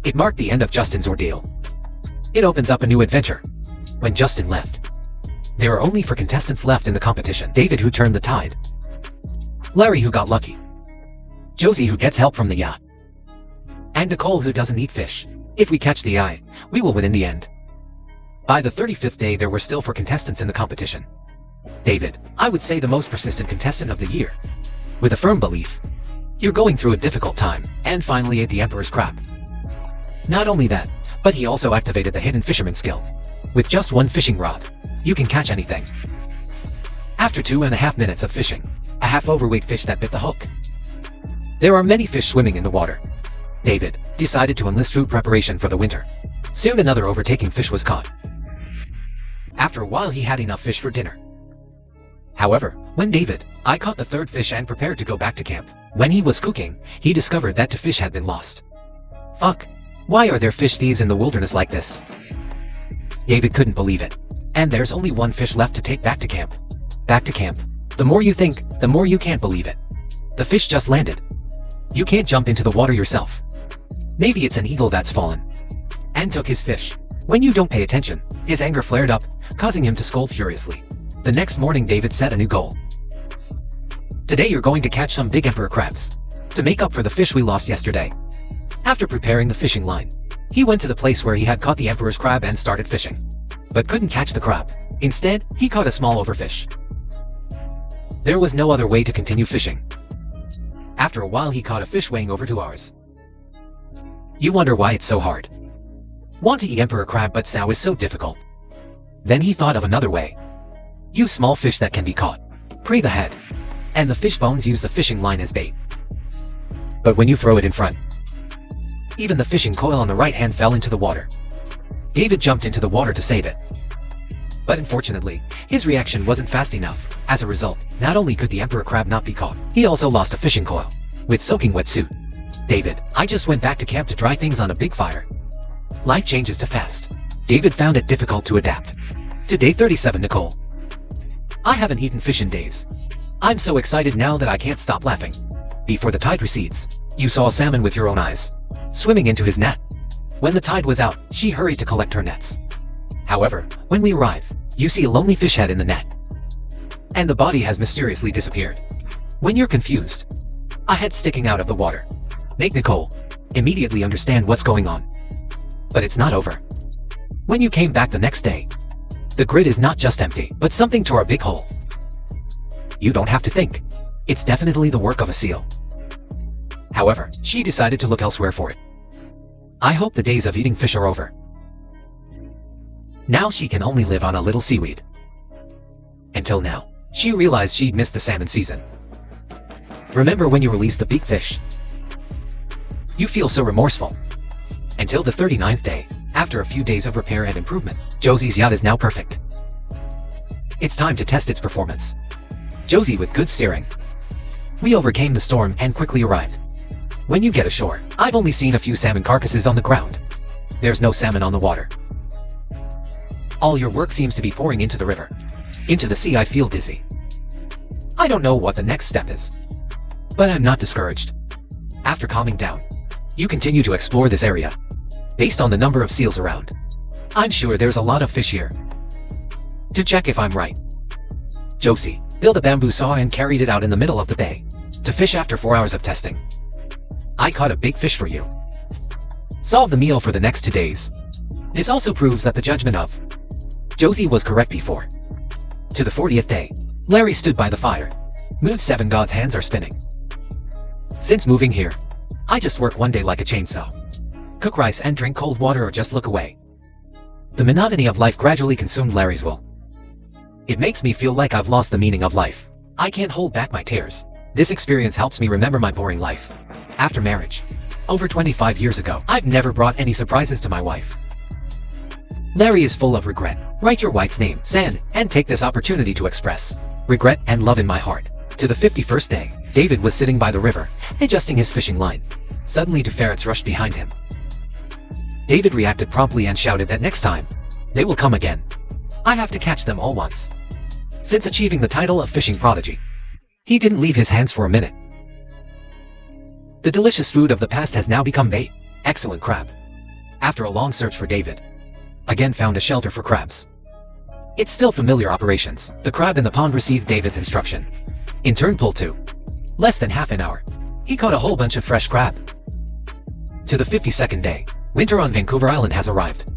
It marked the end of Justin's ordeal. It opens up a new adventure. When Justin left, there are only 4 contestants left in the competition. David, who turned the tide. Larry, who got lucky. Josie, who gets help from the yacht. And Nicole, who doesn't eat fish. If we catch the eye, we will win in the end. By the 35th day, there were still 4 contestants in the competition. David, I would say the most persistent contestant of the year. With a firm belief, you're going through a difficult time, and finally ate the Emperor's crab. Not only that, but he also activated the hidden fisherman skill. With just 1 fishing rod, you can catch anything. After 2.5 minutes of fishing, a half-overweight fish that bit the hook. There are many fish swimming in the water. David decided to enlist food preparation for the winter. Soon another overtaking fish was caught. After a while, he had enough fish for dinner. However, when I caught the 3rd fish and prepared to go back to camp. When he was cooking, he discovered that 2 fish had been lost. Fuck. Why are there fish thieves in the wilderness like this? David couldn't believe it. And there's only 1 fish left to take back to camp. Back to camp. The more you think, the more you can't believe it. The fish just landed. You can't jump into the water yourself. Maybe it's an eagle that's fallen and took his fish. When you don't pay attention, his anger flared up, causing him to scold furiously. The next morning, David set a new goal. Today you're going to catch some big emperor crabs to make up for the fish we lost yesterday. After preparing the fishing line, he went to the place where he had caught the emperor's crab and started fishing, but couldn't catch the crab. Instead, he caught a small overfish. There was no other way to continue fishing. After a while, he caught a fish weighing over 2 hours. You wonder why it's so hard. Want to eat emperor crab, but sow is so difficult. Then he thought of another way. Use small fish that can be caught. Pray the head. And the fish bones use the fishing line as bait. But when you throw it in front, even the fishing coil on the right hand fell into the water. David jumped into the water to save it. But unfortunately, his reaction wasn't fast enough. As a result, not only could the emperor crab not be caught, he also lost a fishing coil. With soaking wet suit. David, I just went back to camp to dry things on a big fire. Life changes too fast. David found it difficult to adapt. To day 37, Nicole. I haven't eaten fish in days. I'm so excited now that I can't stop laughing. Before the tide recedes, you saw a salmon with your own eyes, swimming into his net. When the tide was out, she hurried to collect her nets. However, when we arrive, you see a lonely fish head in the net. And the body has mysteriously disappeared. When you're confused, a head sticking out of the water. Make Nicole immediately understand what's going on. But it's not over. When you came back the next day, the grid is not just empty, but something tore a big hole. You don't have to think. It's definitely the work of a seal. However, she decided to look elsewhere for it. I hope the days of eating fish are over. Now she can only live on a little seaweed. Until now, she realized she'd missed the salmon season. Remember when you released the big fish? You feel so remorseful. Until the 39th day, after a few days of repair and improvement, Josie's yacht is now perfect. It's time to test its performance. Josie with good steering. We overcame the storm and quickly arrived. When you get ashore, I've only seen a few salmon carcasses on the ground. There's no salmon on the water. All your work seems to be pouring into the river. Into the sea. I feel dizzy. I don't know what the next step is. But I'm not discouraged. After calming down, you continue to explore this area. Based on the number of seals around, I'm sure there's a lot of fish here. To check if I'm right, Josie built a bamboo saw and carried it out in the middle of the bay to fish. After 4 hours of testing, I caught a big fish for you. Solve the meal for the next 2 days. This also proves that the judgment of Josie was correct before. To the 40th day, Larry stood by the fire. Move 7. God's hands are spinning. Since moving here, I just work one day like a chainsaw. Cook rice and drink cold water or just look away. The monotony of life gradually consumed Larry's will. It makes me feel like I've lost the meaning of life. I can't hold back my tears. This experience helps me remember my boring life. After marriage, over 25 years ago, I've never brought any surprises to my wife. Larry is full of regret. Write your wife's name, San, and take this opportunity to express regret and love in my heart. To the 51st day, David was sitting by the river, adjusting his fishing line. Suddenly 2 ferrets rushed behind him. David reacted promptly and shouted that next time, they will come again. I have to catch them all once. since achieving the title of fishing prodigy. He didn't leave his hands for a minute. The delicious food of the past has now become bait. Excellent crab. After a long search for David, again found a shelter for crabs. It's still familiar operations. The crab in the pond received David's instruction. In turn pulled 2. Less than half an hour. He caught a whole bunch of fresh crab. To the 52nd day, winter on Vancouver Island has arrived.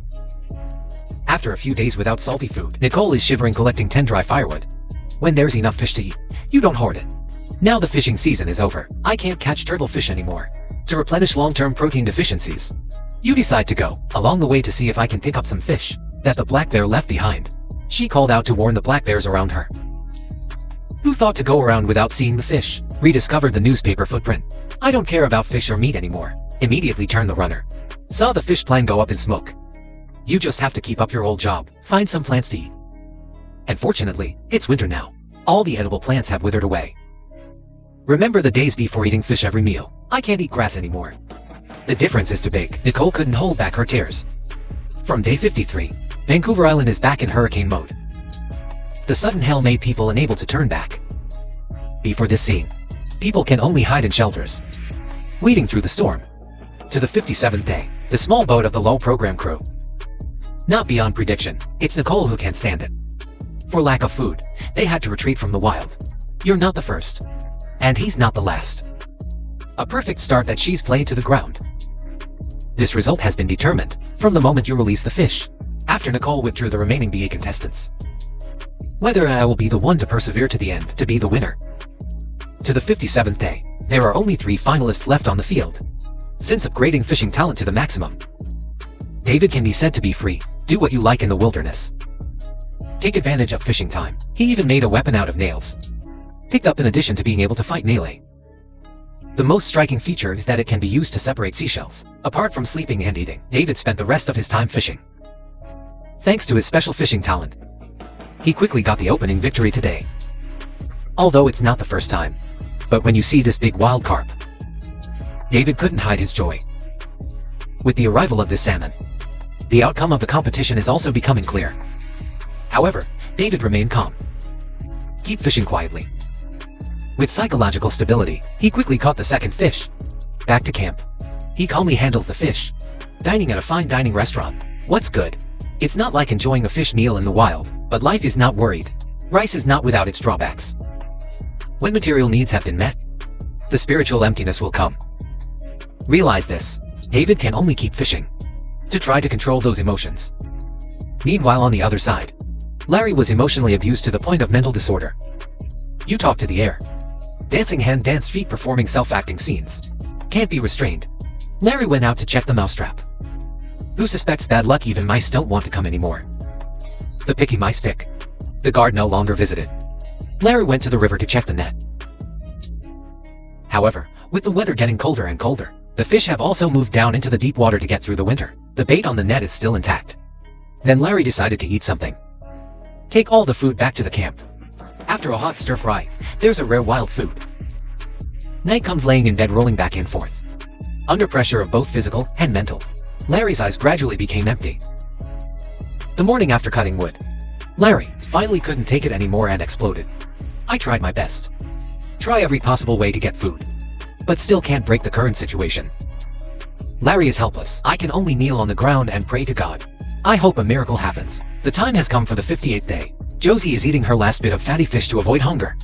After a few days without salty food, Nicole is shivering collecting 10 dry firewood. When there's enough fish to eat, you don't hoard it. Now the fishing season is over. I can't catch turtle fish anymore. To replenish long-term protein deficiencies, you decide to go along the way to see if I can pick up some fish that the black bear left behind. She called out to warn the black bears around her. Who thought to go around without seeing the fish? Rediscovered the newspaper footprint. I don't care about fish or meat anymore. Immediately turned the runner. Saw the fish plan go up in smoke. You just have to keep up your old job. Find some plants to eat. And fortunately, it's winter now. All the edible plants have withered away. Remember the days before eating fish every meal. I can't eat grass anymore. The difference is too big. Nicole couldn't hold back her tears. From day 53, Vancouver Island is back in hurricane mode. The sudden hail made people unable to turn back. Before this scene, people can only hide in shelters, wading through the storm. To the 57th day, the small boat of the LOL program crew. Not beyond prediction, it's Nicole who can't stand it. For lack of food, they had to retreat from the wild. You're not the first. And he's not the last. A perfect start that she's played to the ground. This result has been determined from the moment you release the fish, after Nicole withdrew the remaining BA contestants. Whether I will be the one to persevere to the end to be the winner. To the 57th day, there are only 3 finalists left on the field. Since upgrading fishing talent to the maximum, David can be said to be free. Do what you like in the wilderness. Take advantage of fishing time. He even made a weapon out of nails. Picked up in addition to being able to fight melee. The most striking feature is that it can be used to separate seashells. Apart from sleeping and eating, David spent the rest of his time fishing. Thanks to his special fishing talent, he quickly got the opening victory today. Although it's not the first time. But when you see this big wild carp, David couldn't hide his joy. With the arrival of this salmon, the outcome of the competition is also becoming clear. However, David remained calm. Keep fishing quietly. With psychological stability, he quickly caught the second fish. Back to camp. He calmly handles the fish. Dining at a fine dining restaurant. What's good? It's not like enjoying a fish meal in the wild, but life is not worried. Rice is not without its drawbacks. When material needs have been met, the spiritual emptiness will come. Realize this. David can only keep fishing to try to control those emotions. Meanwhile, on the other side, Larry was emotionally abused to the point of mental disorder. You talk to the air. Dancing hand, dance feet, performing self-acting scenes. Can't be restrained. Larry went out to check the mousetrap. Who suspects bad luck? Even mice don't want to come anymore. The picky mice pick. The guard no longer visited. Larry went to the river to check the net. However, with the weather getting colder and colder, the fish have also moved down into the deep water to get through the winter. The bait on the net is still intact. Then Larry decided to eat something. Take all the food back to the camp. After a hot stir fry, there's a rare wild food. Night comes, laying in bed, rolling back and forth. Under pressure of both physical and mental, Larry's eyes gradually became empty. The morning after cutting wood, Larry finally couldn't take it anymore and exploded. I tried my best. Try every possible way to get food, but still can't break the current situation. Larry is helpless. I can only kneel on the ground and pray to God. I hope a miracle happens. The time has come for the 58th day. Josie is eating her last bit of fatty fish to avoid hunger.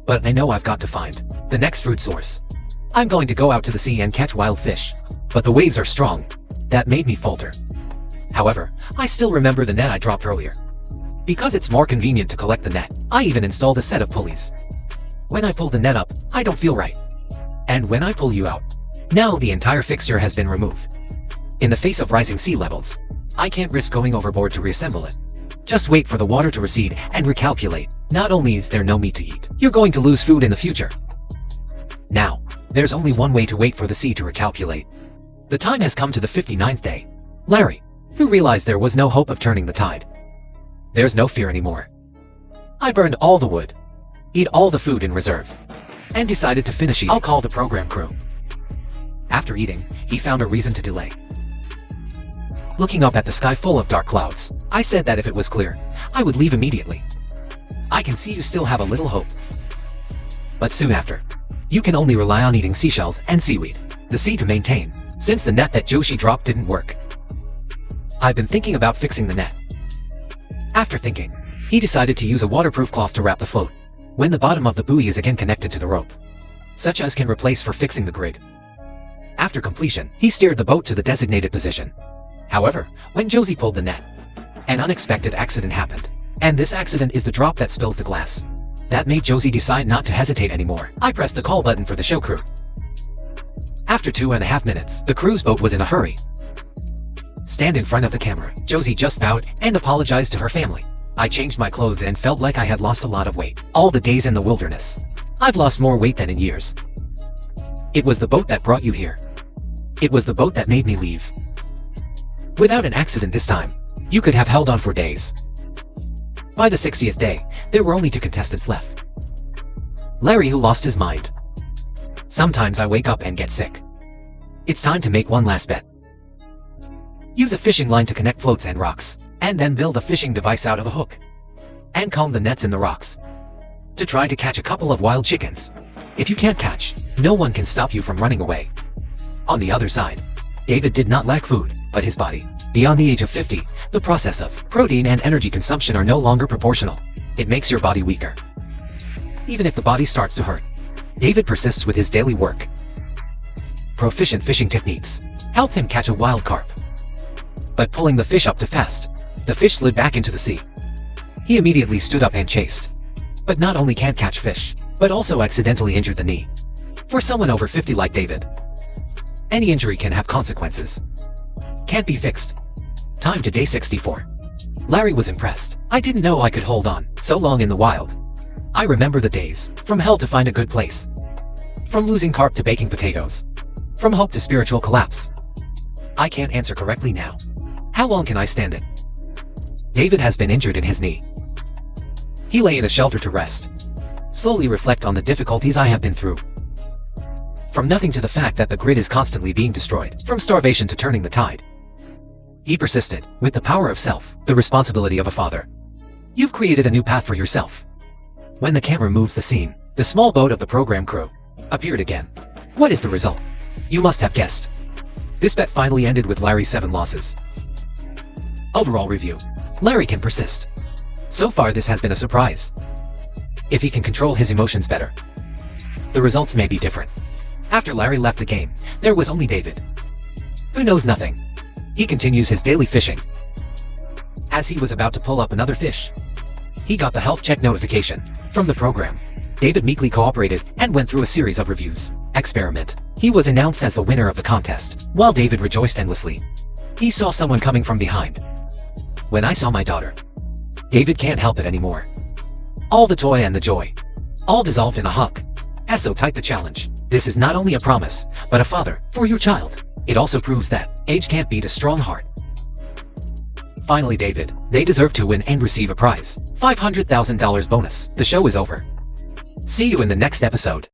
But I know I've got to find the next food source. I'm going to go out to the sea and catch wild fish. But the waves are strong. That made me falter. However, I still remember the net I dropped earlier. Because it's more convenient to collect the net, I even installed a set of pulleys. When I pull the net up, I don't feel right. And when I pull you out, now the entire fixture has been removed. In the face of rising sea levels, I can't risk going overboard to reassemble it. Just wait for the water to recede and recalculate. Not only is there no meat to eat, you're going to lose food in the future. Now, there's only one way to wait for the sea to recalculate. The time has come to the 59th day. Larry, who realized there was no hope of turning the tide. There's no fear anymore. I burned all the wood, eat all the food in reserve, and decided to finish eating. I'll call the program crew. After eating, he found a reason to delay. Looking up at the sky full of dark clouds, I said that if it was clear, I would leave immediately. I can see you still have a little hope. But soon after, you can only rely on eating seashells and seaweed, the sea to maintain, since the net that Joshi dropped didn't work. I've been thinking about fixing the net. After thinking, he decided to use a waterproof cloth to wrap the float, when the bottom of the buoy is again connected to the rope, such as can replace for fixing the grid. After completion, he steered the boat to the designated position. However, when Josie pulled the net, an unexpected accident happened. And this accident is the drop that spills the glass. That made Josie decide not to hesitate anymore. I pressed the call button for the show crew. After 2.5 minutes, the cruise boat was in a hurry. Stand in front of the camera. Josie just bowed and apologized to her family. I changed my clothes and felt like I had lost a lot of weight. All the days in the wilderness, I've lost more weight than in years. It was the boat that brought you here. It was the boat that made me leave. Without an accident this time, you could have held on for days. By the 60th day, there were only 2 contestants left. Larry, who lost his mind. Sometimes I wake up and get sick. It's time to make one last bet. Use a fishing line to connect floats and rocks, and then build a fishing device out of a hook. And comb the nets in the rocks, to try to catch a couple of wild chickens. If you can't catch, no one can stop you from running away. On the other side, David did not lack food, but his body. Beyond the age of 50, the process of protein and energy consumption are no longer proportional. It makes your body weaker. Even if the body starts to hurt, David persists with his daily work. Proficient fishing techniques helped him catch a wild carp. But pulling the fish up too fast, the fish slid back into the sea. He immediately stood up and chased. But not only can't catch fish, but also accidentally injured the knee. For someone over 50 like David, any injury can have consequences. Can't be fixed. Time to day 64. Larry was impressed. I didn't know I could hold on so long in the wild. I remember the days, from hell to find a good place. From losing carp to baking potatoes. From hope to spiritual collapse. I can't answer correctly now. How long can I stand it? David has been injured in his knee. He lay in a shelter to rest. Slowly reflect on the difficulties I have been through. From nothing to the fact that the grid is constantly being destroyed, from starvation to turning the tide. He persisted, with the power of self, the responsibility of a father. You've created a new path for yourself. When the camera moves the scene, the small boat of the program crew appeared again. What is the result? You must have guessed. This bet finally ended with Larry's 7 losses. Overall review. Larry can persist. So far this has been a surprise. If he can control his emotions better, the results may be different. After Larry left the game, there was only David, who knows nothing. He continues his daily fishing. As he was about to pull up another fish, he got the health check notification from the program. David meekly cooperated and went through a series of reviews. Experiment. He was announced as the winner of the contest. While David rejoiced endlessly, he saw someone coming from behind. When I saw my daughter, David can't help it anymore. All the toy and the joy, all dissolved in a hug. As so tight the challenge. This is not only a promise, but a father for your child. It also proves that age can't beat a strong heart. Finally, David, they deserve to win and receive a prize. $500,000 bonus. The show is over. See you in the next episode.